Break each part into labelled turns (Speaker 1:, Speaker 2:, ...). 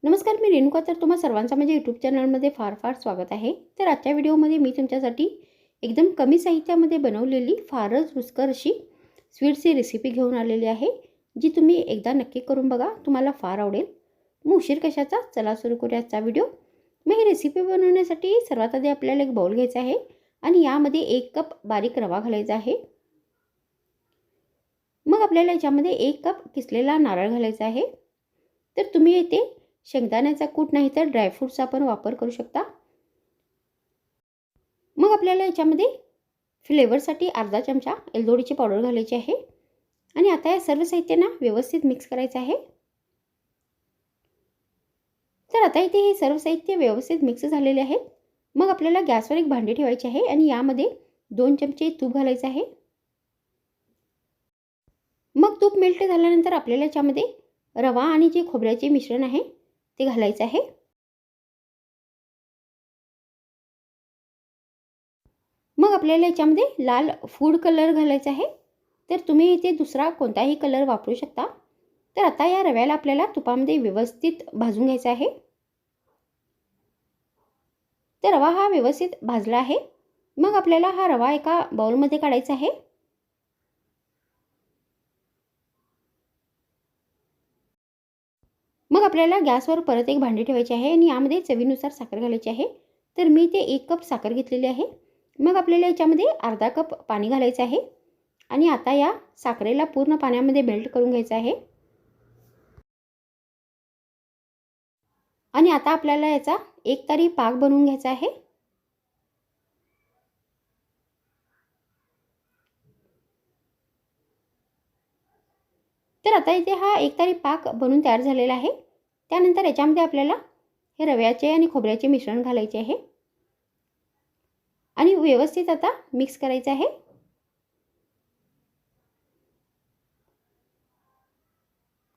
Speaker 1: नमस्कार, मी रेणुका. तर तुम्हा सर्वांचं माझ्या यूट्यूब चॅनलमध्ये फार फार स्वागत आहे. तर आजच्या व्हिडिओमध्ये मी तुमच्यासाठी एकदम कमी साहित्यामध्ये बनवलेली फारच रुचकर अशी स्वीटची रेसिपी घेऊन आलेली आहे, जी तुम्ही एकदा नक्की करून बघा, तुम्हाला फार आवडेल. मग उशीर कशाचा, चला सुरू करूया आजचा व्हिडिओ. मग ही रेसिपी बनवण्यासाठी सर्वात आधी आपल्याला एक बाउल घ्यायचा आहे आणि यामध्ये 1 कप बारीक रवा घालायचा आहे. मग आपल्याला याच्यामध्ये 1 कप किसलेला नारळ घालायचा आहे. तर तुम्ही येथे शेंगदाण्याचा कूट नाही तर ड्रायफ्रूट्सचा पण वापर करू शकता. मग आपल्याला याच्यामध्ये फ्लेवरसाठी अर्धा चमचा एलदोडीची पावडर घालायची आहे आणि आता या सर्व साहित्यांना व्यवस्थित मिक्स करायचं आहे. तर आता इथे हे सर्व साहित्य व्यवस्थित मिक्स झालेले आहेत. मग आपल्याला गॅसवर एक भांडी ठेवायचे आहे आणि यामध्ये 2 चमचे तूप घालायचे आहे. मग तूप मेल्ट झाल्यानंतर आपल्याला याच्यामध्ये रवा आणि जे खोबऱ्याचे मिश्रण आहे ते घालायचं आहे. मग आपल्याला याच्यामध्ये लाल फूड कलर घालायचा आहे. तर तुम्ही इथे दुसरा कोणताही कलर वापरू शकता. तर आता या रव्याला आपल्याला तुपामध्ये व्यवस्थित भाजून घ्यायचा आहे. तर रवा हा व्यवस्थित भाजला आहे. मग आपल्याला हा रवा एका बाउलमध्ये काढायचा आहे. मग आपल्याला गॅसवर परत एक भांडी ठेवायची आहे आणि यामध्ये चवीनुसार साखर घालायची आहे. तर मी ते 1 कप साखर घेतलेली आहे. मग आपल्याला याच्यामध्ये अर्धा कप पाणी घालायचं आहे आणि आता या साखरेला पूर्ण पाण्यामध्ये मेल्ट करून घ्यायचं आहे. आणि आता आपल्याला याचा एकतारी पाक बनवून घ्यायचा आहे. तर आता इथे हा एकतारी पाक बनून तयार झालेला आहे. त्यानंतर याच्यामध्ये आपल्याला हे रव्याचे आणि खोबऱ्याचे मिश्रण घालायचे आहे आणि व्यवस्थित आता मिक्स करायचं आहे.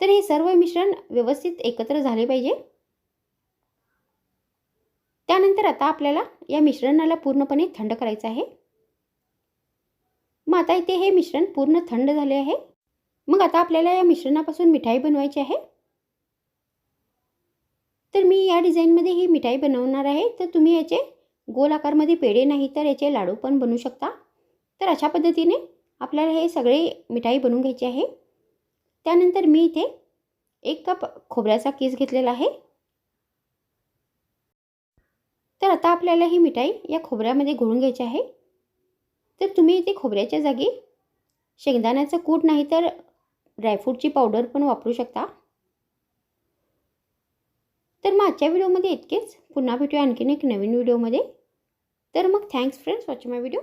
Speaker 1: तर हे सर्व मिश्रण व्यवस्थित एकत्र झाले पाहिजे. त्यानंतर आता आपल्याला या मिश्रणाला पूर्णपणे थंड करायचं आहे. मग आता इथे हे मिश्रण पूर्ण थंड झाले आहे. मग आता आपल्याला या मिश्रणापासून मिठाई बनवायची आहे. तर मी या डिझाईनमध्ये ही मिठाई बनवणार आहे. तर तुम्ही याचे गोल आकारमध्ये पेढे नाही तर याचे लाडू पण बनवू शकता. तर अशा पद्धतीने आपल्याला हे सगळे मिठाई बनवून घ्यायची आहे. त्यानंतर मी इथे 1 कप खोबऱ्याचा कीस घेतलेला आहे. तर आता आपल्याला ही मिठाई या खोबऱ्यामध्ये घोळून घ्यायची आहे. तर तुम्ही इथे खोबऱ्याच्या जागी शेंगदाण्याचं कूट नाही तर ड्रायफ्रूटची पावडर पण वापरू शकता. तर मग आजच्या व्हिडिओमध्ये इतकेच. पुन्हा भेटूया आणखीन एक नवीन व्हिडिओमध्ये. तर मग थँक्स फ्रेंड्स वॉचिंग माय व्हिडिओ.